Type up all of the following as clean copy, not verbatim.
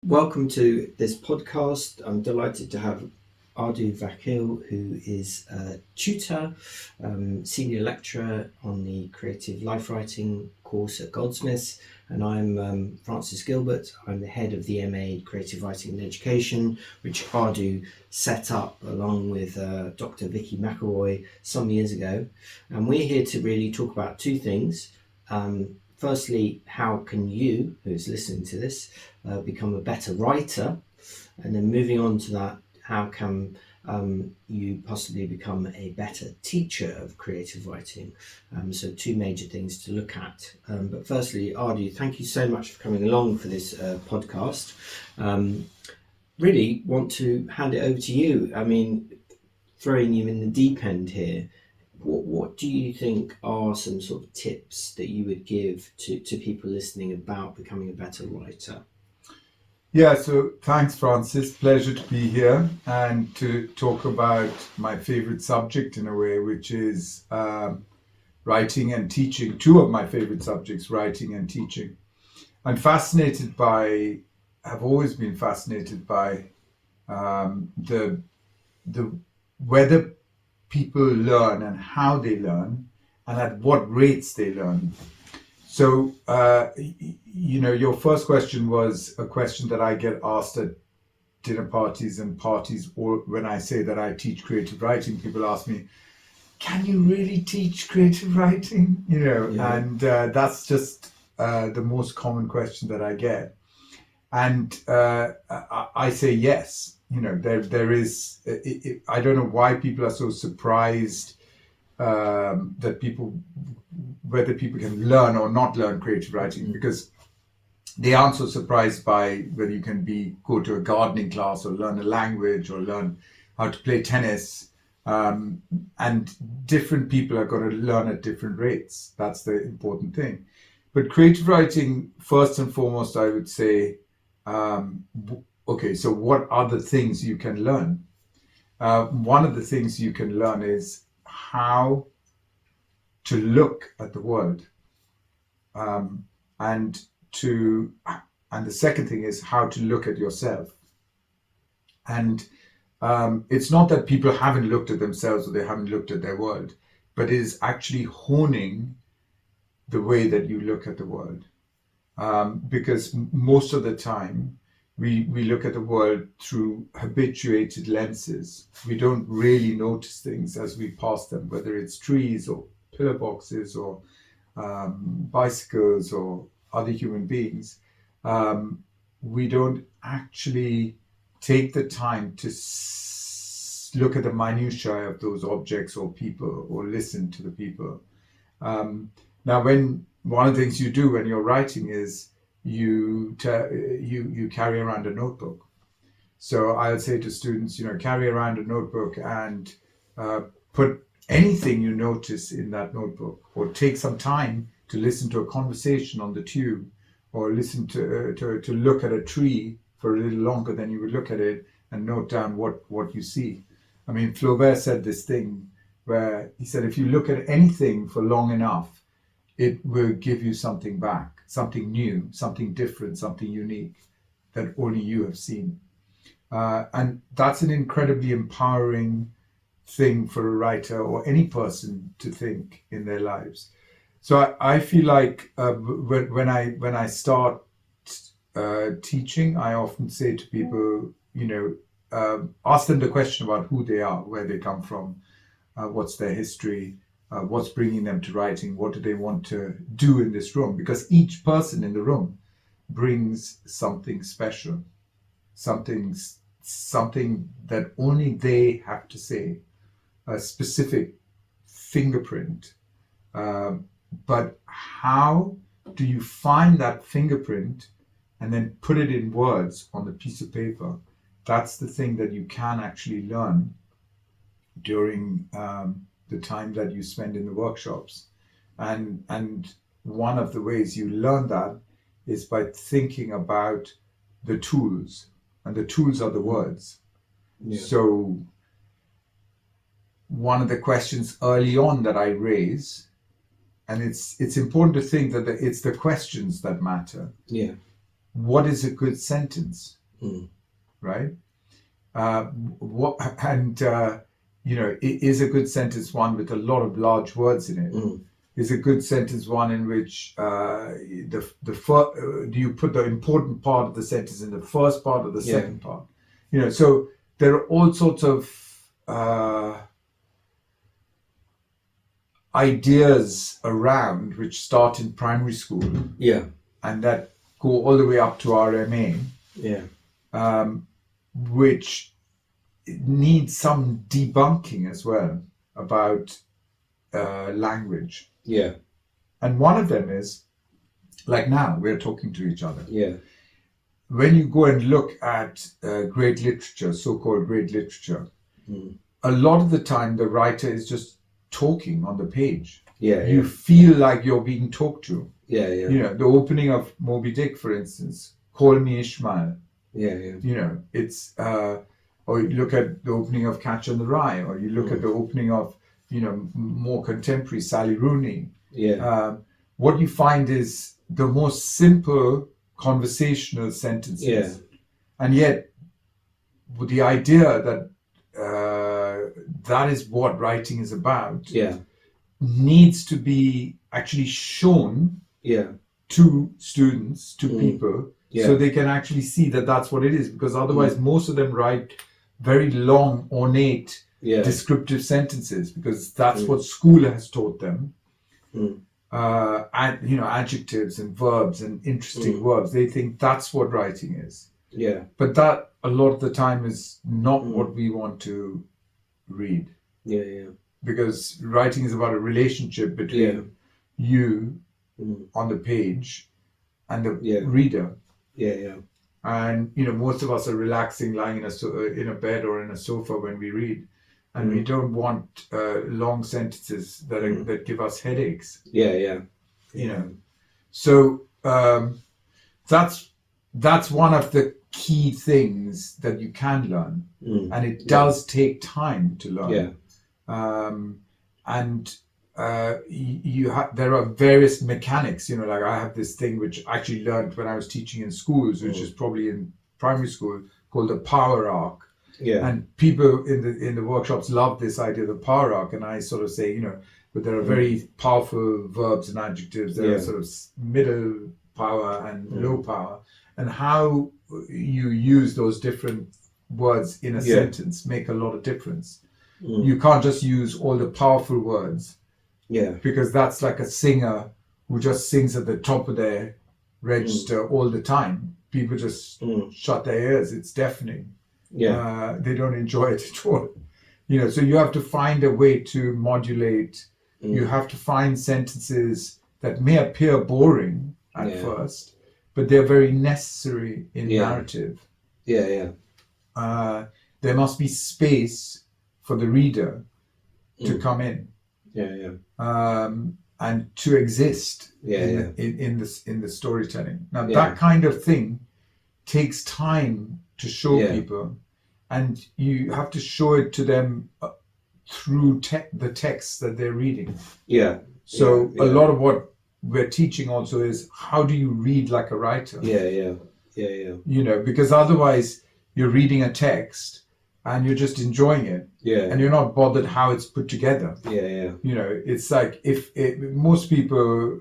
Welcome to this podcast. I'm delighted to have Ardu Vakil, who is a tutor, senior lecturer on the creative life writing course at Goldsmiths, and I'm Francis Gilbert. I'm the head of the MA Creative Writing and Education, which Ardu set up along with Dr Vicky McElroy some years ago. And we're here to really talk about two things. Firstly, how can you, who's listening to this, become a better writer? And then moving on to that, how can you possibly become a better teacher of creative writing? So two major things to look at. But firstly, Ardu, thank you so much for coming along for this podcast. Really want to hand it over to you. I mean, throwing you in the deep end here. What do you think are some sort of tips that you would give to people listening about becoming a better writer? Yeah, so thanks, Francis. Pleasure to be here and to talk about my favorite subject in a way, which is writing and teaching. Two of my favorite subjects, writing and teaching. I've always been fascinated by the whether people learn and how they learn and at what rates they learn. So, your first question was a question that I get asked at dinner parties and parties, or when I say that I teach creative writing, people ask me, can you really teach creative writing? Yeah. And that's just the most common question that I get. And I say yes. There is, I don't know why people are so surprised whether people can learn or not learn creative writing, because they aren't so surprised by whether you can go to a gardening class or learn a language or learn how to play tennis. And different people are going to learn at different rates. That's the important thing. But creative writing, first and foremost, I would say, okay, so what are the things you can learn? One of the things you can learn is how to look at the world. And the second thing is how to look at yourself. And it's not that people haven't looked at themselves or they haven't looked at their world, but it is actually honing the way that you look at the world. Because most of the time, we look at the world through habituated lenses. We don't really notice things as we pass them, whether it's trees or pillar boxes or bicycles or other human beings. We don't actually take the time to look at the minutiae of those objects or people or listen to the people. Now, one of the things you do when you're writing is you carry around a notebook. So I'll say to students, carry around a notebook and put anything you notice in that notebook, or take some time to listen to a conversation on the tube, or listen to look at a tree for a little longer than you would look at it, and note down what you see. I mean, Flaubert said this thing where he said, if you look at anything for long enough, it will give you something back, something new, something different, something unique that only you have seen. And that's an incredibly empowering thing for a writer or any person to think in their lives. So I feel like when I start teaching, I often say to people, ask them the question about who they are, where they come from, what's their history, what's bringing them to writing, what do they want to do in this room? Because each person in the room brings something special, something that only they have to say, a specific fingerprint. But how do you find that fingerprint and then put it in words on the piece of paper? That's the thing that you can actually learn during the time that you spend in the workshops. And one of the ways you learn that is by thinking about the tools, and the tools are the words. Yeah. So one of the questions early on that I raise, and it's important to think that it's the questions that matter. Yeah. what is a good sentence, right? Is a good sentence one with a lot of large words in it? Is a good sentence one in which do you put the important part of the sentence in the first part or the second part? So there are all sorts of ideas around which start in primary school, and that go all the way up to our MA, which needs some debunking as well about language. And one of them is, like now we're talking to each other. When you go and look at great literature, so-called great literature, a lot of the time the writer is just talking on the page. You feel like you're being talked to. The opening of Moby Dick, for instance, Call Me Ishmael. It's or you look at the opening of Catcher in the Rye, or you look at the opening of more contemporary Sally Rooney. What you find is the most simple conversational sentences, and yet with the idea that that is what writing is about, needs to be actually shown to students, to people, so they can actually see that that's what it is, because otherwise most of them write very long, ornate, descriptive sentences, because that's what school has taught them. Adjectives and verbs and interesting verbs. They think that's what writing is. But that a lot of the time is not what we want to read. Because writing is about a relationship between you on the page and the reader. And most of us are relaxing, lying in a bed or in a sofa when we read, and we don't want long sentences that give us headaches. So that's one of the key things that you can learn, and it does take time to learn. There are various mechanics. Like I have this thing which I actually learned when I was teaching in schools, which is probably in primary school, called the power arc. And people in the workshops love this idea of the power arc, and I sort of say, but there are very powerful verbs and adjectives. There are sort of middle power and low power, and how you use those different words in a sentence make a lot of difference. You can't just use all the powerful words, because that's like a singer who just sings at the top of their register all the time. People just shut their ears. It's deafening. They don't enjoy it at all. So you have to find a way to modulate. You have to find sentences that may appear boring at first, but they're very necessary in narrative. There must be space for the reader to come in. And to exist in the storytelling. Now that kind of thing takes time to show people, and you have to show it to them through the text that they're reading. So a lot of what we're teaching also is, how do you read like a writer? Because otherwise you're reading a text and you're just enjoying it, and you're not bothered how it's put together. It's like if most people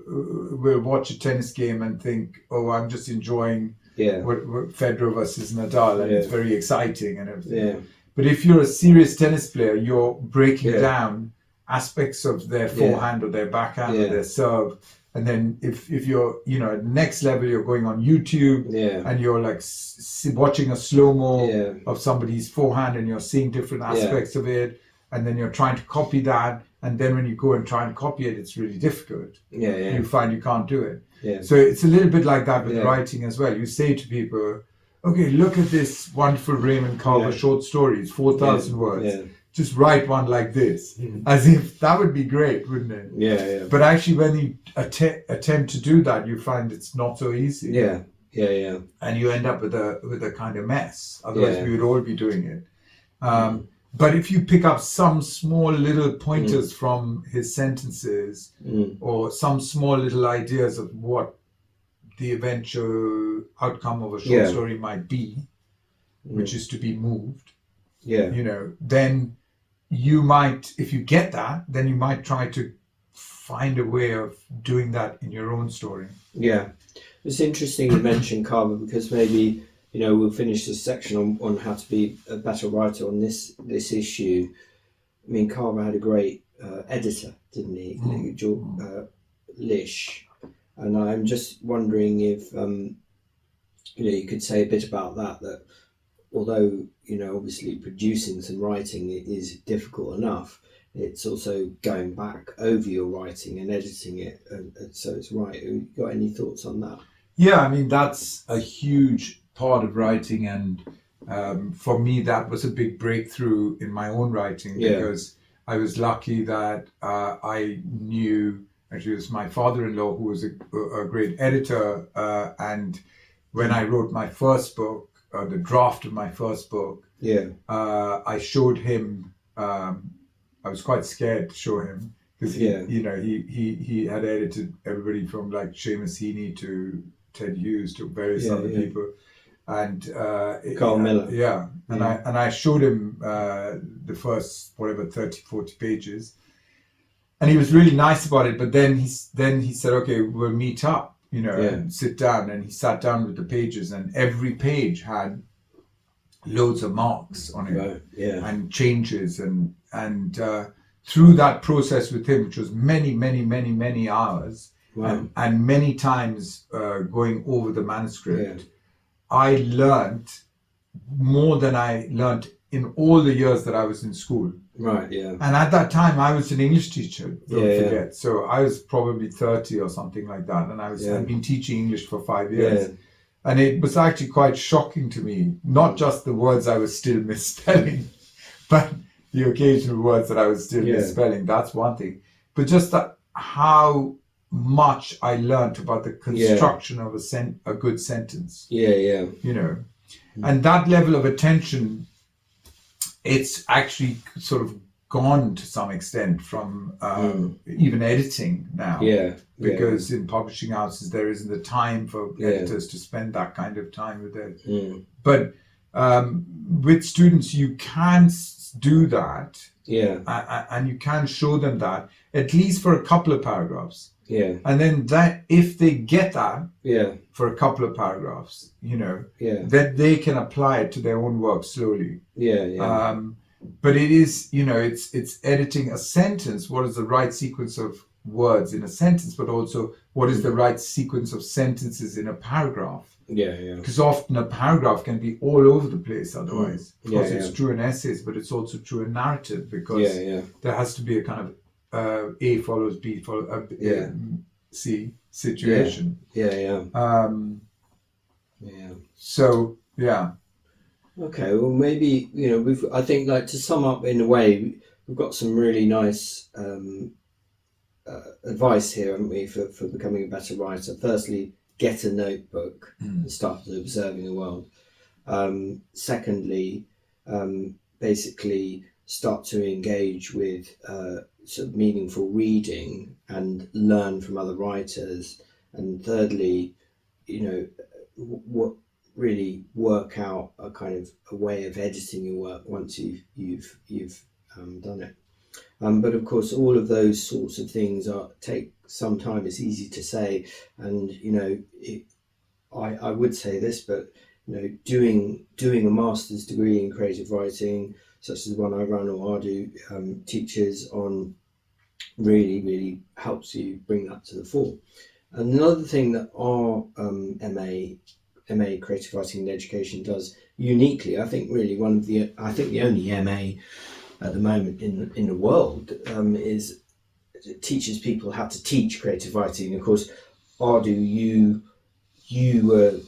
will watch a tennis game and think, oh, I'm just enjoying what Federer versus Nadal, and it's very exciting and everything. But if you're a serious tennis player, you're breaking down aspects of their forehand or their backhand or their serve. And then if you're, at the next level, you're going on YouTube and you're like watching a slow-mo of somebody's forehand, and you're seeing different aspects of it. And then you're trying to copy that. And then when you go and try and copy it, it's really difficult. You find you can't do it. So it's a little bit like that with writing as well. You say to people, okay, look at this wonderful Raymond Carver short story. It's 4,000 words. Just write one like this, as if that would be great, wouldn't it? But actually, when you attempt to do that, you find it's not so easy. And you end up with a kind of mess. Otherwise, we would all be doing it. But if you pick up some small little pointers from his sentences, or some small little ideas of what the eventual outcome of a short Yeah. story might be, which is to be moved, Yeah. then you might, if you get that, then you might try to find a way of doing that in your own story. Yeah. It's interesting you mentioned Carver, because maybe, we'll finish this section on how to be a better writer on this issue. I mean, Carver had a great editor, didn't he? Lish. And I'm just wondering if, you could say a bit about that although, obviously producing some writing is difficult enough, it's also going back over your writing and editing it, and so it's right. You got any thoughts on that? Yeah, I mean, that's a huge part of writing, and for me, that was a big breakthrough in my own writing, because I was lucky that I knew, actually it was my father-in-law who was a great editor, and when I wrote my first book, the draft of my first book, I showed him, I was quite scared to show him, because he had edited everybody from like Seamus Heaney to Ted Hughes to various other people, and Carl Miller. And I showed him the first 30-40 pages, and he was really nice about it. But then he said, okay, we'll meet up, and sit down. And he sat down with the pages, and every page had loads of marks on it, and changes, and through that process with him, which was many hours, and many times going over the manuscript, I learned more than I learned in all the years that I was in school. Right, yeah. And at that time, I was an English teacher, don't forget. So I was probably 30 or something like that, and I'd been teaching English for 5 years. Yeah. And it was actually quite shocking to me, not just the words I was still misspelling, but the occasional words that I was still misspelling. That's one thing. But just that how much I learned about the construction of a good sentence. And that level of attention, it's actually sort of gone to some extent from even editing now. Because in publishing houses, there isn't the time for editors to spend that kind of time with it. But with students, you can do that. And you can show them that, at least for a couple of paragraphs. And then that, if they get that for a couple of paragraphs, that they can apply it to their own work slowly. But it is, it's editing a sentence. What is the right sequence of words in a sentence, but also what is the right sequence of sentences in a paragraph? Because often a paragraph can be all over the place otherwise. Of course, it's true in essays, but it's also true in narrative, because there has to be a kind of A follows B follows C situation. So Okay, well, maybe I think, like, to sum up in a way, we've got some really nice advice here, haven't we, for becoming a better writer. Firstly, get a notebook and start observing the world. Secondly, basically start to engage with sort of meaningful reading and learn from other writers. And thirdly, what really work out a kind of a way of editing your work once you've done it. But of course, all of those sorts of things take some time. It's easy to say, and I would say this, but doing a master's degree in creative writing, such as the one I run, or Ardu teaches on, really helps you bring that to the fore. Another thing that our MA Creative Writing and Education does uniquely, I think, really the only MA at the moment in the world, is it teaches people how to teach creative writing. Of course, Ardu, you were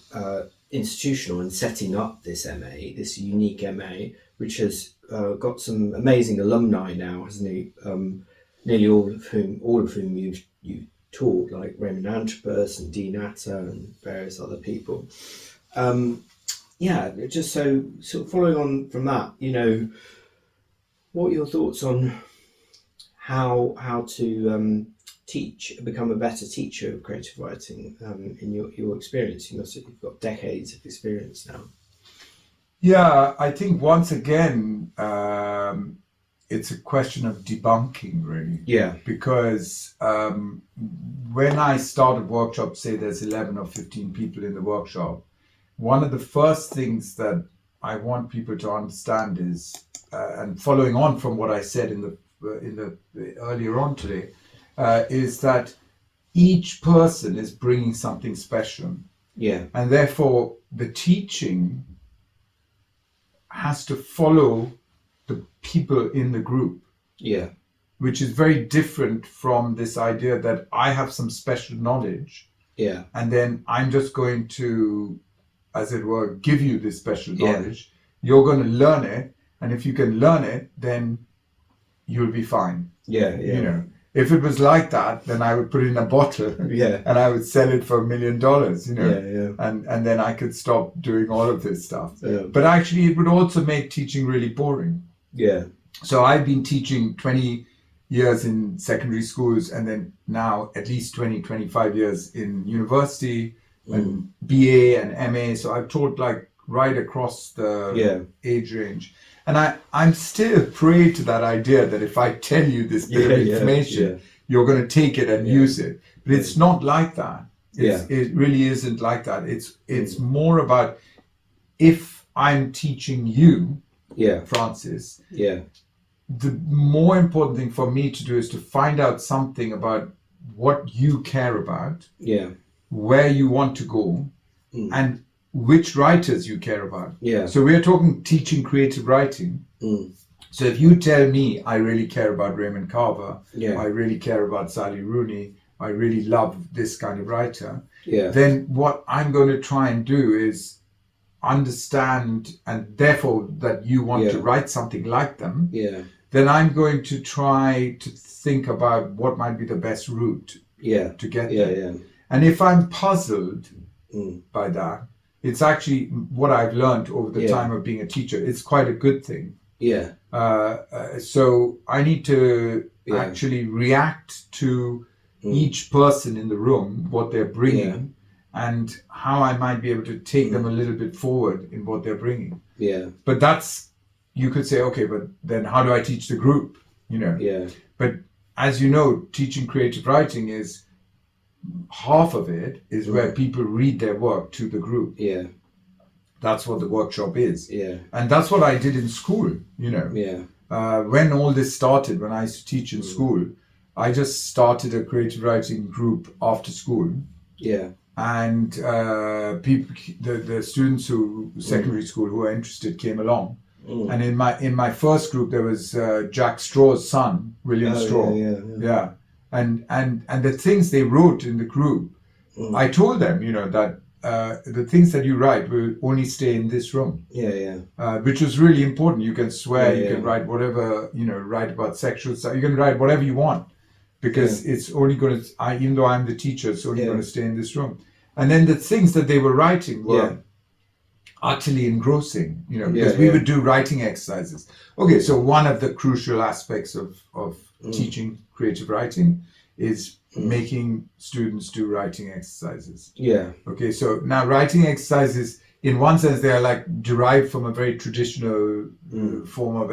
institutional in setting up this MA, this unique MA, which has got some amazing alumni now, hasn't he? Nearly all of whom you've taught, like Raymond Antrobus and Dean Atta and various other people. Just so sort of following on from that, what are your thoughts on how to become a better teacher of creative writing in your experience? You've got decades of experience now. Yeah, I think once again, it's a question of debunking, really. Yeah. Because when I start a workshop, say there's 11 or 15 people in the workshop, one of the first things that I want people to understand is, and following on from what I said in the earlier on today, is that each person is bringing something special. Yeah. And therefore, the teaching has to follow the people in the group. Yeah. Which is very different from this idea that I have some special knowledge. Yeah. And then I'm just going to, as it were, give you this special knowledge. You're going to learn it. And if you can learn it, then you'll be fine. Yeah. You know, if it was like that, then I would put it in a bottle and I would sell it for $1 million, you know, and then I could stop doing all of this stuff. Yeah. But actually, it would also make teaching really boring. Yeah. So I've been teaching 20 years in secondary schools, and then now at least 25 years in university and BA and MA. So I've taught like right across the age range. And I'm still prey to that idea that if I tell you this bit of information, you're going to take it and use it. But it's not like that. It really isn't like that. It's more about, if I'm teaching you, Francis, the more important thing for me to do is to find out something about what you care about, where you want to go, and which writers you care about. So we're talking teaching creative writing. So if you tell me I really care about Raymond Carver, I really care about Sally Rooney, I really love this kind of writer, then what I'm going to try and do is understand, and therefore that you want to write something like them, then I'm going to try to think about what might be the best route to get there. And if I'm puzzled by that, it's actually what I've learned over the time of being a teacher. It's quite a good thing. So I need to actually react to each person in the room, what they're bringing, and how I might be able to take them a little bit forward in what they're bringing. But that's, you could say, okay, but then how do I teach the group? You know. But as you know, teaching creative writing is, half of it is where people read their work to the group. That's what the workshop is. And that's what I did in school, you know. When all this started, when I used to teach in school, I just started a creative writing group after school. And people, the students who secondary school who were interested came along. And in my first group there was Jack Straw's son, William Straw. And the things they wrote in the group, I told them, you know, that the things that you write will only stay in this room. Which was really important. You can swear, you can write whatever, you know, write about sexual stuff. You can write whatever you want, because it's only going to, even though I'm the teacher, it's only going to stay in this room. And then the things that they were writing were utterly engrossing, you know, because we would do writing exercises. Okay, so one of the crucial aspects of teaching creative writing is making students do writing exercises. Okay, so now writing exercises, in one sense, they are like derived from a very traditional form of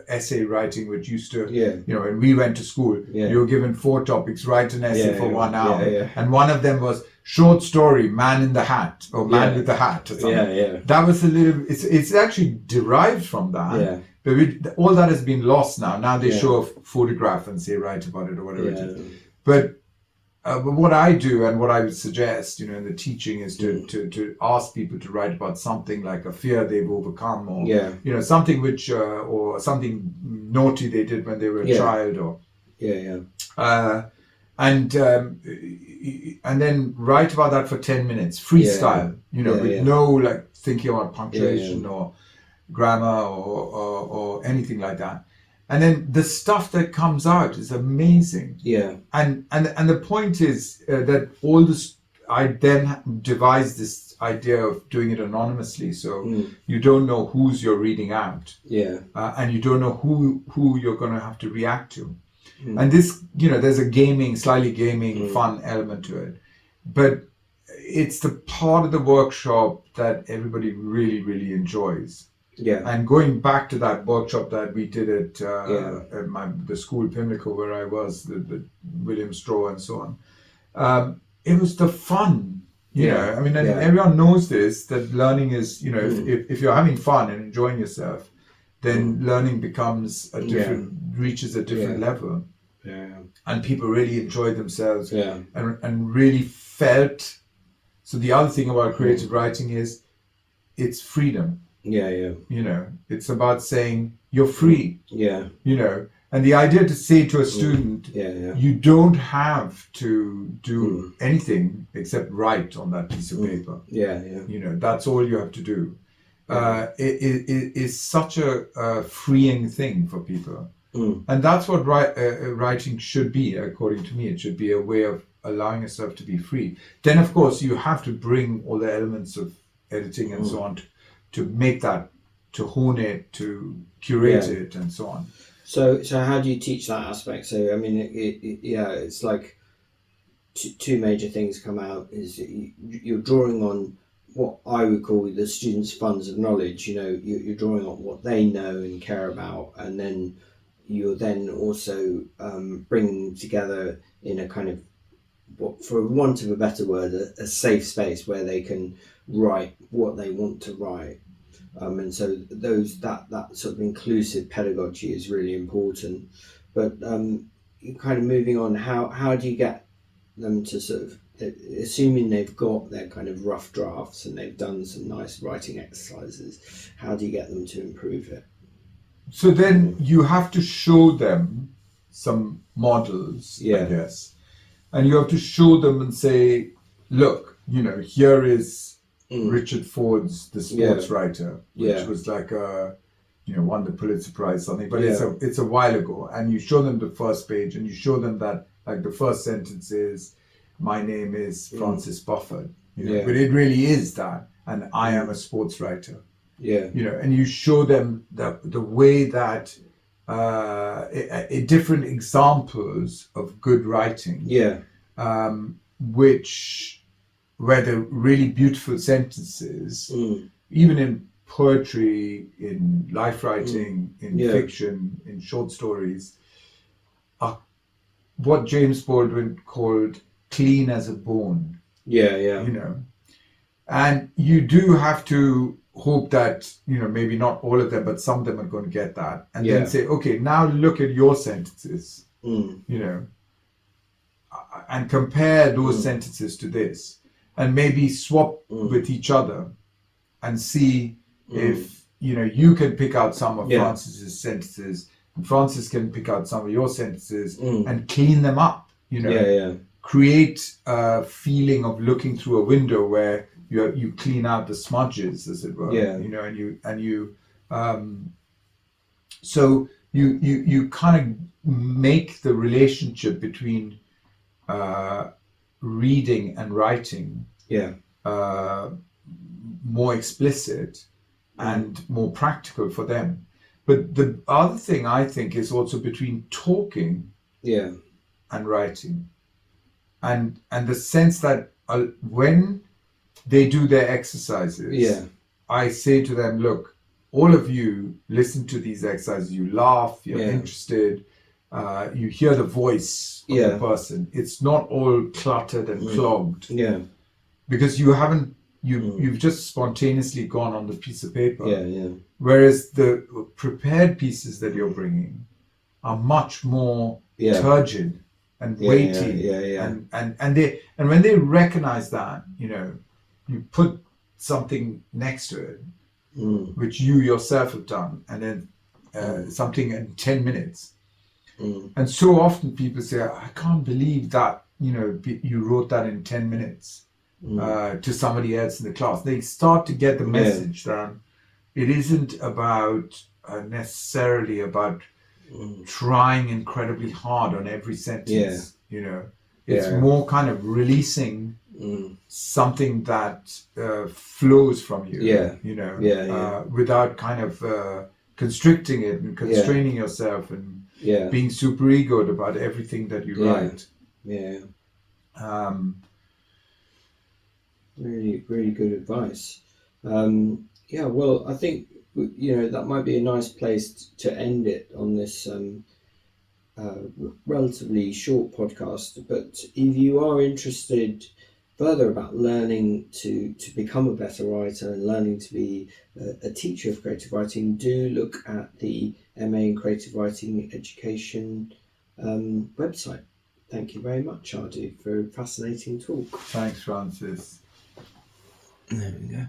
essay writing, which used to, you know, when we went to school, you were given 4 topics, write an essay for 1 hour. And one of them was short story, Man in the Hat, or Man with the Hat, or something. That was a little, it's actually derived from that. But all that has been lost now. Now they show a photograph and say, write about it, or whatever it is. But what I do, and what I would suggest, you know, in the teaching, is to ask people to write about something like a fear they've overcome, or you know, something which or something naughty they did when they were a child, or and then write about that for 10 minutes, freestyle, you know, with no like thinking about punctuation or grammar or anything like that. And then the stuff that comes out is amazing. And the point is that all this, I then devised this idea of doing it anonymously, so you don't know whose you're reading out, and you don't know who you're going to have to react to. And this, there's a slightly gaming fun element to it. But it's the part of the workshop that everybody really, really enjoys. Yeah. And going back to that workshop that we did at the school Pimlico where I was, the William Straw and so on, it was the fun. I mean, and everyone knows this, that learning is, if you're having fun and enjoying yourself, then learning becomes reaches a different level. Yeah. And people really enjoyed themselves and really felt. So the other thing about creative writing is it's freedom. Yeah. It's about saying you're free. Yeah. And the idea to say to a student, you don't have to do anything except write on that piece of paper. Yeah. That's all you have to do. It is such a freeing thing for people. And that's what writing should be, according to me. It should be a way of allowing yourself to be free. Then, of course, you have to bring all the elements of editing and so on to make that, to hone it, to curate it, and so on. So how do you teach that aspect? So I mean, it's like two major things come out. Is you're drawing on what I would call the students' funds of knowledge. You're drawing on what they know and care about, and then you're then also bringing together in a kind of, for want of a better word, a safe space where they can write what they want to write. And so that sort of inclusive pedagogy is really important. But kind of moving on, how do you get them to sort of, assuming they've got their kind of rough drafts and they've done some nice writing exercises, how do you get them to improve it? So then you have to show them some models, I guess. And you have to show them and say, look, here is Richard Ford's The Sports Writer, which was like won the Pulitzer Prize something, but it's a while ago. And you show them the first page and you show them that like the first sentence is, my name is Francis Bufford, but it really is that, and I am a sports writer. And you show them the way that different examples of good writing, where the really beautiful sentences, even in poetry, in life writing, in fiction, in short stories, are what James Baldwin called clean as a bone. And you do have to hope that maybe not all of them, but some of them are going to get that, and then say, okay, now look at your sentences, and compare those sentences to this, and maybe swap with each other and see if you can pick out some of Francis's sentences and Francis can pick out some of your sentences and clean them up, create a feeling of looking through a window where you clean out the smudges, as it were, so you kind of make the relationship between reading and writing more explicit and more practical for them. But the other thing I think is also between talking and writing, and the sense that when they do their exercises, I say to them, look, all of you listen to these exercises, you laugh, you're interested, you hear the voice of the person. It's not all cluttered and clogged, because you've just spontaneously gone on the piece of paper. Whereas the prepared pieces that you're bringing are much more turgid and weighty, and when they recognize that, you put something next to it, which you yourself have done, and then something in 10 minutes. And so often people say, I can't believe that, you wrote that in 10 minutes to somebody else in the class. They start to get the message that it isn't about necessarily about trying incredibly hard on every sentence. It's more kind of releasing something that flows from you, without kind of constricting it and constraining yourself and Yeah. being super egoed about everything that you Yeah. write. Yeah. Um, Really, really good advice. Yeah, well, I think that might be a nice place to end it on this relatively short podcast. But if you are interested further about learning to become a better writer and learning to be a teacher of creative writing, do look at the MA in Creative Writing Education website. Thank you very much, Ardu, for a fascinating talk. Thanks, Francis. There we go.